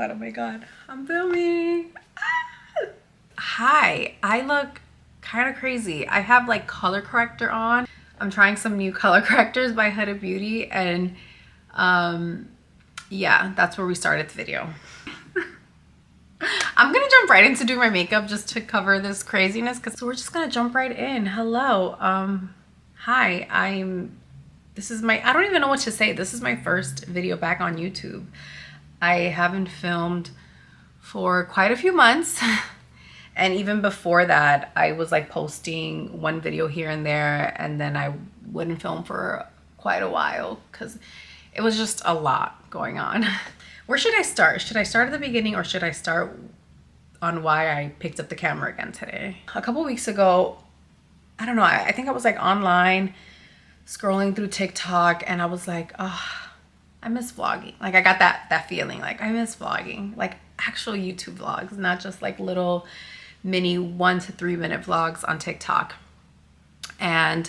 Oh my god, I'm filming. Hi, I look kind of crazy. I have like color corrector on. I'm trying some new color correctors by Huda Beauty, and yeah, that's where we started the video. I'm gonna jump right into doing my makeup just to cover this craziness, so we're just gonna jump right in. Hello, hi, I don't even know what to say. This is my first video back on YouTube. I haven't filmed for quite a few months. And even before that, I was like posting one video here and there, and then I wouldn't film for quite a while because it was just a lot going on. Where should I start? Should I start at the beginning, or should I start on why I picked up the camera again today? A couple weeks ago, I don't know, I think I was like online scrolling through TikTok, and I was like, oh, I miss vlogging. Like, I got that feeling, like I miss vlogging, like actual YouTube vlogs, not just like little mini 1 to 3 minute vlogs on TikTok. And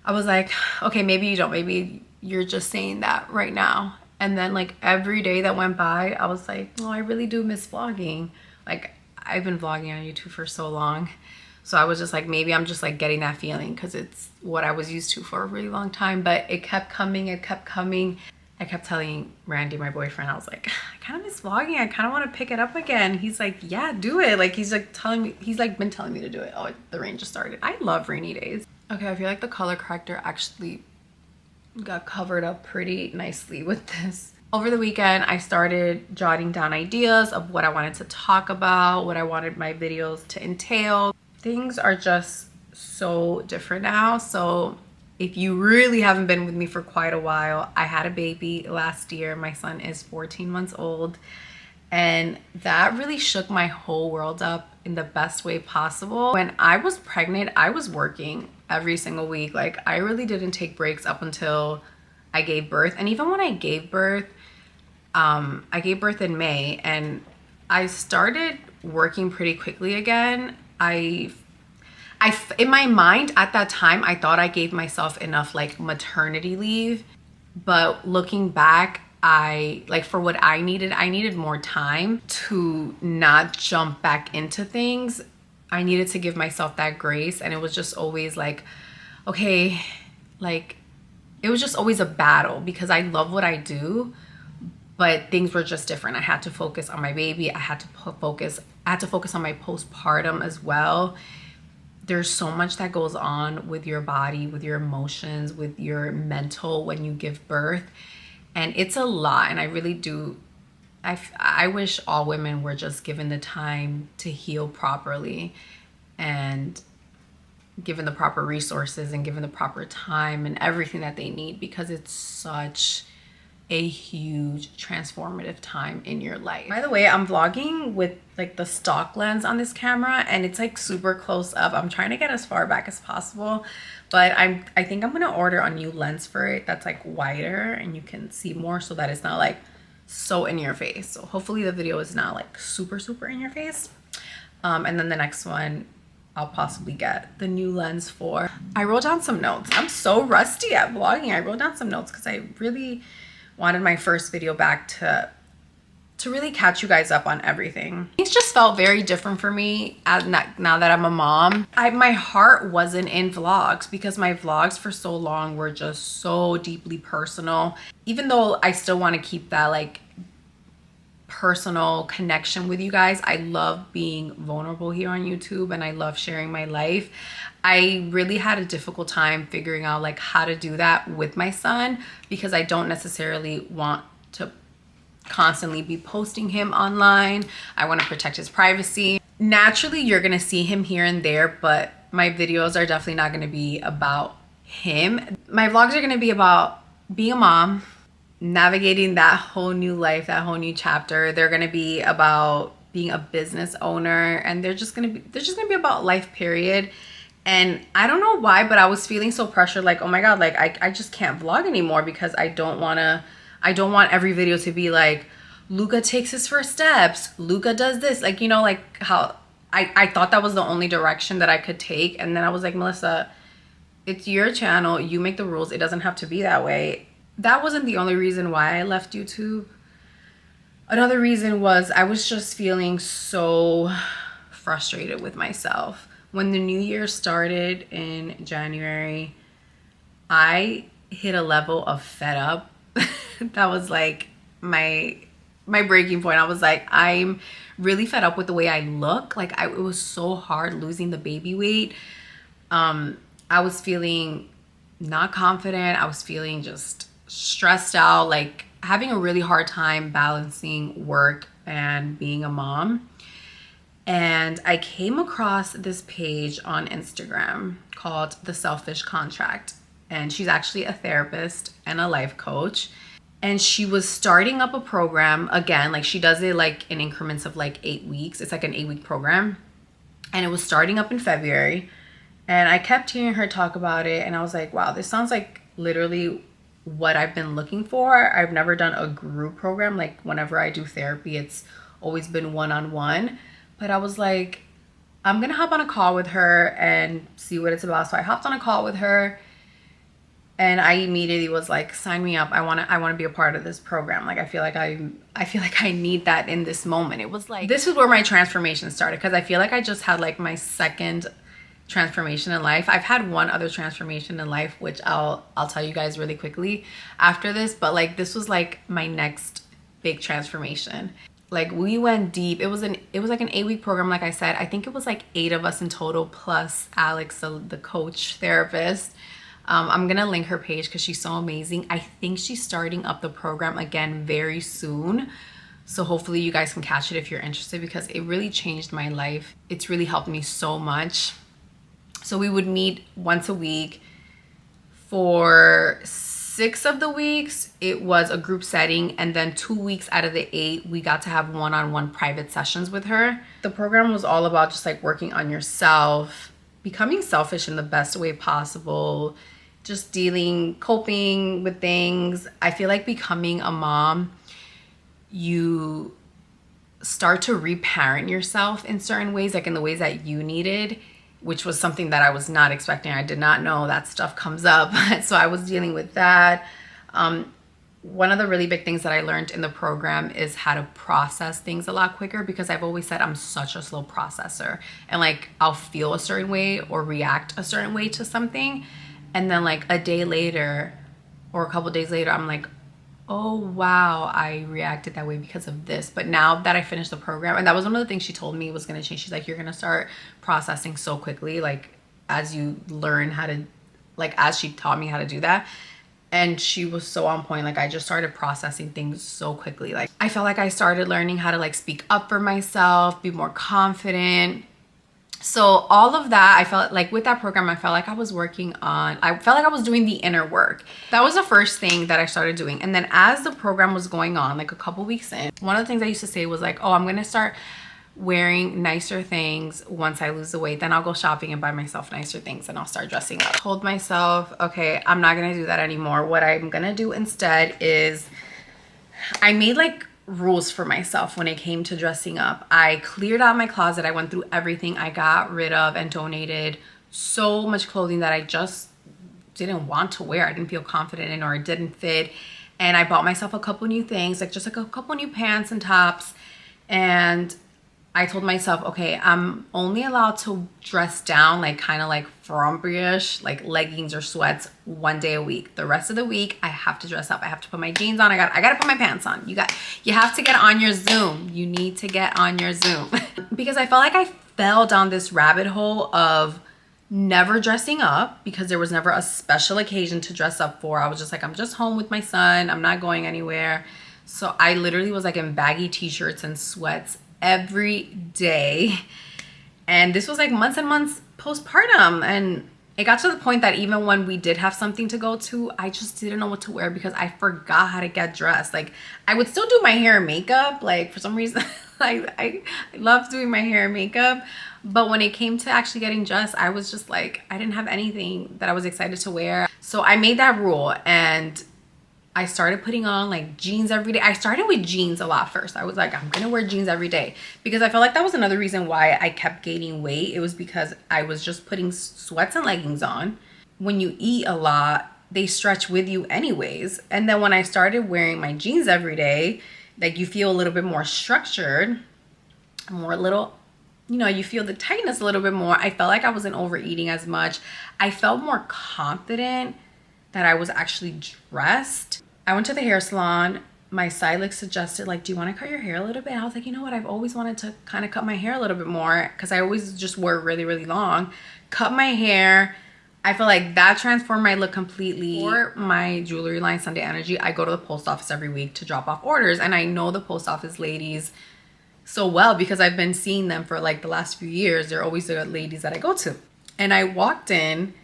I was like, okay, maybe you don't, maybe you're just saying that right now. And then like every day that went by, I was like, oh, I really do miss vlogging. Like, I've been vlogging on YouTube for so long. So I was just like, maybe I'm just like getting that feeling because it's what I was used to for a really long time. But it kept coming, it kept coming. I kept telling Randy, my boyfriend, I was like, I kind of miss vlogging. I kind of want to pick it up again. He's like, yeah, do it. Like, he's like telling me, he's like been telling me to do it. Oh, the rain just started. I love rainy days. Okay, I feel like the color corrector actually got covered up pretty nicely with this. Over the weekend, I started jotting down ideas of what I wanted to talk about, what I wanted my videos to entail. Things are just so different now. So if you really haven't been with me for quite a while, I had a baby last year. My son is 14 months old. And that really shook my whole world up in the best way possible. When I was pregnant, I was working every single week. Like, I really didn't take breaks up until I gave birth. And even when I gave birth in May, and I started working pretty quickly again. In my mind at that time, I thought I gave myself enough like maternity leave, but looking back, for what I needed more time to not jump back into things. I needed to give myself that grace, and it was just always like, okay, like it was just always a battle because I love what I do, but things were just different. I had to focus on my baby. I had to focus on my postpartum as well. There's so much that goes on with your body, with your emotions, with your mental when you give birth. And it's a lot. And I really do, I wish all women were just given the time to heal properly, and given the proper resources and given the proper time and everything that they need, because it's such a huge transformative time in your life. By the way, I'm vlogging with like the stock lens on this camera, and it's like super close up. I'm trying to get as far back as possible, but I think I'm gonna order a new lens for it that's like wider and you can see more, so that it's not like so in your face. So hopefully the video is not like super in your face. And then the next one I'll possibly get the new lens for. I wrote down some notes. I'm so rusty at vlogging. I wrote down some notes because I really wanted my first video back to really catch you guys up on everything. It just felt very different for me now that I'm a mom. My heart wasn't in vlogs because my vlogs for so long were just so deeply personal. Even though I still want to keep that like personal connection with you guys, I love being vulnerable here on YouTube, and I love sharing my life. I really had a difficult time figuring out like how to do that with my son, because I don't necessarily want to constantly be posting him online. I want to protect his privacy. Naturally, you're gonna see him here and there, but my videos are definitely not gonna be about him. My vlogs are gonna be about being a mom, navigating that whole new life, that whole new chapter. They're gonna be about being a business owner, and they're just gonna be about life, period. And I don't know why, but I was feeling so pressured, like, oh my god, like I just can't vlog anymore because I don't want every video to be like, Luca takes his first steps, Luca does this, like, you know, like how I thought that was the only direction that I could take. And then I was like, Melissa, it's your channel, you make the rules, it doesn't have to be that way. That wasn't the only reason why I left YouTube. Another reason was I was just feeling so frustrated with myself. When the new year started in January, I hit a level of fed up. That was like my breaking point. I was like, I'm really fed up with the way I look. Like it was so hard losing the baby weight. I was feeling not confident. I was feeling just stressed out, like having a really hard time balancing work and being a mom. And I came across this page on Instagram called The Selfish Contract. And she's actually a therapist and a life coach. And she was starting up a program again, like she does it like in increments of like 8 weeks. It's like an 8-week program. And it was starting up in February. And I kept hearing her talk about it. And I was like, wow, this sounds like literally what I've been looking for. I've never done a group program. Like whenever I do therapy, it's always been one-on-one. But I was like, I'm going to hop on a call with her and see what it's about. So I hopped on a call with her and I immediately was like, sign me up. I want to be a part of this program. Like, I feel like I need that in this moment. It was like, this is where my transformation started. Cause I feel like I just had like my second transformation in life. I've had one other transformation in life, which I'll tell you guys really quickly after this. But like, this was like my next big transformation. Like we went deep. It was like an 8-week program. Like I said, I think it was like 8 of us in total, plus Alex, the coach therapist. I'm going to link her page because she's so amazing. I think she's starting up the program again very soon. So hopefully you guys can catch it if you're interested, because it really changed my life. It's really helped me so much. So we would meet once a week. For 6 of the weeks, it was a group setting. And then 2 weeks out of the 8, we got to have one-on-one private sessions with her. The program was all about just like working on yourself, becoming selfish in the best way possible, just coping with things. I feel like becoming a mom, you start to reparent yourself in certain ways, like in the ways that you needed, which was something that I was not expecting. I did not know that stuff comes up. So I was dealing with that. One of the really big things that I learned in the program is how to process things a lot quicker, because I've always said I'm such a slow processor, and like I'll feel a certain way or react a certain way to something. And then like a day later or a couple days later, I'm like, oh wow, I reacted that way because of this. But now that I finished the program, and that was one of the things she told me was going to change. She's like, you're going to start processing so quickly, like as you learn how to, like as she taught me how to do that. And she was so on point. Like I just started processing things so quickly. Like I felt like I started learning how to like speak up for myself, be more confident. So all of that, I felt like with that program, I felt like I was doing the inner work. That was the first thing that I started doing. And then as the program was going on, like a couple weeks in, one of the things I used to say was like, oh, I'm going to start wearing nicer things once I lose the weight. Then I'll go shopping and buy myself nicer things and I'll start dressing up. I told myself, okay, I'm not going to do that anymore. What I'm going to do instead is I made like rules for myself when it came to dressing up. I cleared out my closet. I went through everything. I got rid of and donated so much clothing that I just didn't want to wear. I didn't feel confident in, or it didn't fit. And I bought myself a couple new things, like just like a couple new pants and tops. And I told myself, okay, I'm only allowed to dress down, like kind of like frumpy-ish, like leggings or sweats, 1 day a week. The rest of the week, I have to dress up. I have to put my jeans on. I got to put my pants on. You have to get on your Zoom. You need to get on your Zoom. Because I felt like I fell down this rabbit hole of never dressing up, because there was never a special occasion to dress up for. I was just like, I'm just home with my son. I'm not going anywhere. So I literally was like in baggy t-shirts and sweats every day. And this was like months and months postpartum. And it got to the point that even when we did have something to go to, I just didn't know what to wear because I forgot how to get dressed. Like I would still do my hair and makeup. Like for some reason, I love doing my hair and makeup. But when it came to actually getting dressed, I was just like, I didn't have anything that I was excited to wear. So I made that rule and I started putting on like jeans every day. I started with jeans a lot first. I was like, I'm gonna wear jeans every day, because I felt like that was another reason why I kept gaining weight. It was because I was just putting sweats and leggings on. When you eat a lot, they stretch with you anyways. And then when I started wearing my jeans every day, Like you feel a little bit more structured, more little, you know, you feel the tightness a little bit more. I felt like I wasn't overeating as much. I felt more confident that I was actually dressed. I went to the hair salon. My stylist suggested, like, do you want to cut your hair a little bit? I was like, you know what? I've always wanted to kind of cut my hair a little bit more because I always just wore it really, really long. Cut my hair. I feel like that transformed my look completely. For my jewelry line, Sunday Energy, I go to the post office every week to drop off orders. And I know the post office ladies so well because I've been seeing them for like the last few years. They're always the ladies that I go to. And I walked in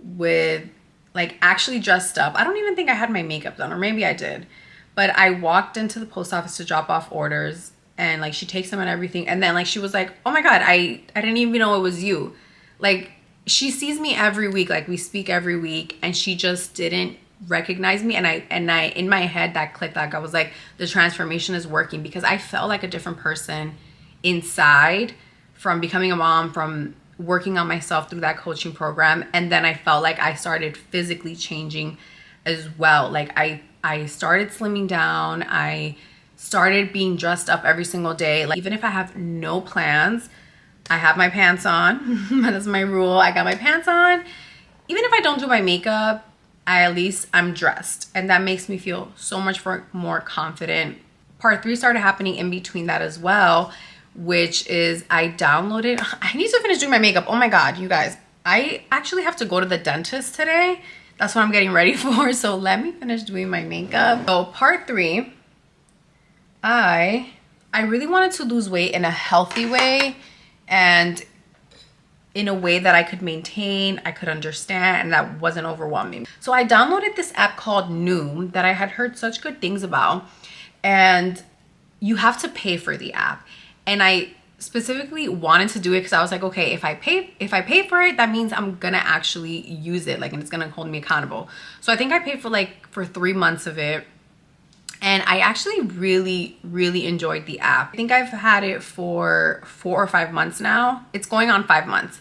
with like actually dressed up. I don't even think I had my makeup done, or maybe I did. But I walked into the post office to drop off orders, and like she takes them and everything. And then like she was like, oh my God, I didn't even know it was you. Like she sees me every week, like we speak every week, and she just didn't recognize me. And I in my head that clicked, like I was like, the transformation is working, because I felt like a different person inside from becoming a mom, from working on myself through that coaching program. And then I felt like I started physically changing as well. Like I started slimming down. I started being dressed up every single day. Like even if I have no plans, I have my pants on. That's my rule. I got my pants on. Even if I don't do my makeup, at least I'm dressed. And that makes me feel so much more confident. Part 3 started happening in between that as well, which is I downloaded, I need to finish doing my makeup. Oh my God, you guys, I actually have to go to the dentist today. That's what I'm getting ready for. So let me finish doing my makeup. So part 3, I really wanted to lose weight in a healthy way and in a way that I could maintain, I could understand, and that wasn't overwhelming. So I downloaded this app called NOOM that I had heard such good things about, and you have to pay for the app. And I specifically wanted to do it because I was like, okay, if I pay for it, that means I'm gonna actually use it, like, and it's gonna hold me accountable. So I think I paid for 3 months of it, and I actually really, really enjoyed the app. I think I've had it for 4 or 5 months now. It's going on 5 months,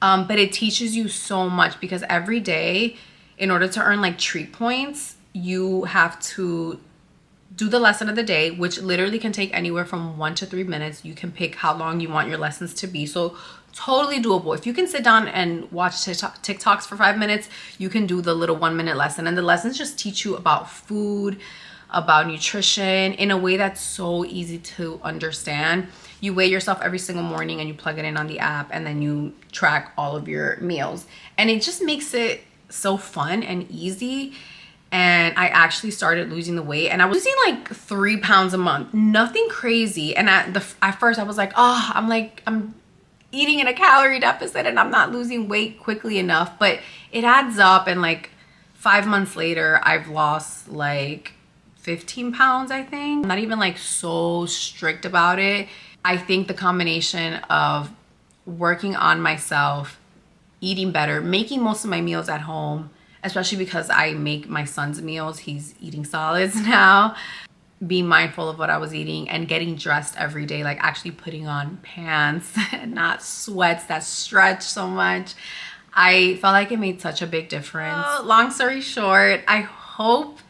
but it teaches you so much, because every day, in order to earn like treat points, you have to do the lesson of the day, which literally can take anywhere from 1 to 3 minutes. You can pick how long you want your lessons to be. So totally doable. If you can sit down and watch TikToks for 5 minutes, you can do the little 1-minute lesson. And the lessons just teach you about food, about nutrition, in a way that's so easy to understand. You weigh yourself every single morning and you plug it in on the app, and then you track all of your meals. And it just makes it so fun and easy. And I actually started losing the weight, and I was losing like 3 pounds a month, nothing crazy. And at first I was like, oh, I'm eating in a calorie deficit and I'm not losing weight quickly enough. But it adds up, and like 5 months later, I've lost like 15 pounds, I think. I'm not even like so strict about it. I think the combination of working on myself, eating better, making most of my meals at home, especially because I make my son's meals. He's eating solids now. Being mindful of what I was eating and getting dressed every day, like actually putting on pants and not sweats that stretch so much. I felt like it made such a big difference. Long story short, I hope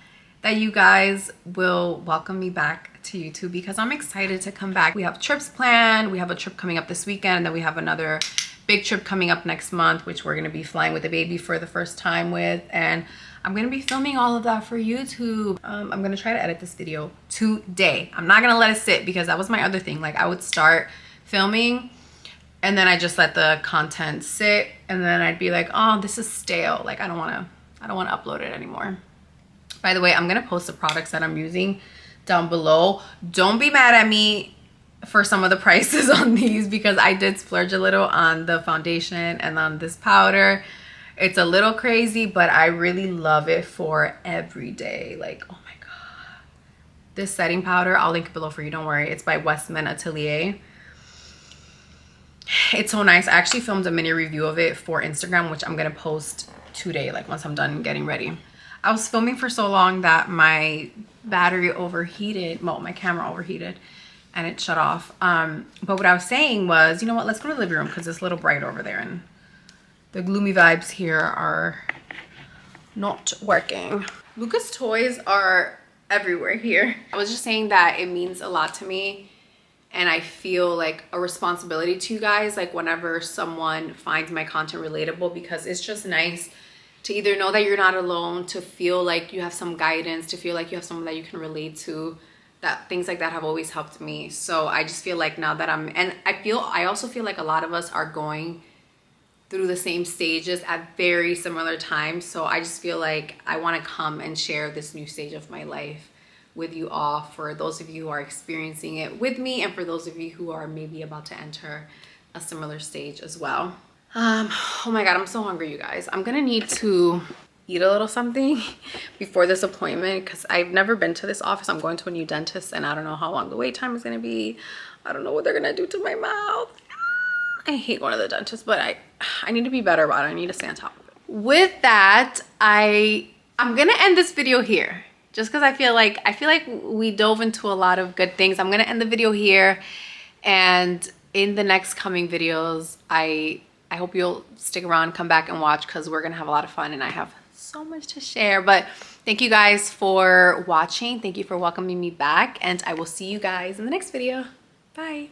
that you guys will welcome me back to YouTube, because I'm excited to come back. We have trips planned. We have a trip coming up this weekend, and then we have another big trip coming up next month, which we're going to be flying with the baby for the first time with, and I'm going to be filming all of that for YouTube. I'm going to try to edit this video today. I'm not going to let it sit, because that was my other thing. Like I would start filming and then I just let the content sit, and then I'd be like, oh, this is stale. Like I don't want to upload it anymore. By the way, I'm going to post the products that I'm using down below. Don't be mad at me for some of the prices on these, because I did splurge a little on the foundation and on this powder. It's a little crazy, but I really love it for every day. Like, oh my God. This setting powder, I'll link it below for you, don't worry. It's by Westman Atelier. It's so nice. I actually filmed a mini review of it for Instagram, which I'm gonna post today, like once I'm done getting ready. I was filming for so long that my battery overheated. Well, my camera overheated and it shut off. But what I was saying was, you know what, let's go to the living room, because it's a little bright over there and the gloomy vibes here are not working. Lucas toys are everywhere here. I was just saying that it means a lot to me, and I feel like a responsibility to you guys, like whenever someone finds my content relatable, because it's just nice to either know that you're not alone, to feel like you have some guidance, to feel like you have someone that you can relate to. That things like that have always helped me. So I just feel like now that I also feel like a lot of us are going through the same stages at very similar times. So I just feel like I want to come and share this new stage of my life with you all, for those of you who are experiencing it with me, and for those of you who are maybe about to enter a similar stage as well. Oh my God, I'm so hungry, you guys. I'm gonna need to eat a little something before this appointment, because I've never been to this office. I'm going to a new dentist, and I don't know how long the wait time is gonna be. I don't know what they're gonna do to my mouth. I hate going to the dentist, but I need to be better about it. I need to stay on top of it. With that, I'm gonna end this video here, just because I feel like we dove into a lot of good things. I'm gonna end the video here, and in the next coming videos, I hope you'll stick around, come back and watch, because we're gonna have a lot of fun, and I have so much to share. But thank you guys for watching. Thank you for welcoming me back, and I will see you guys in the next video. Bye.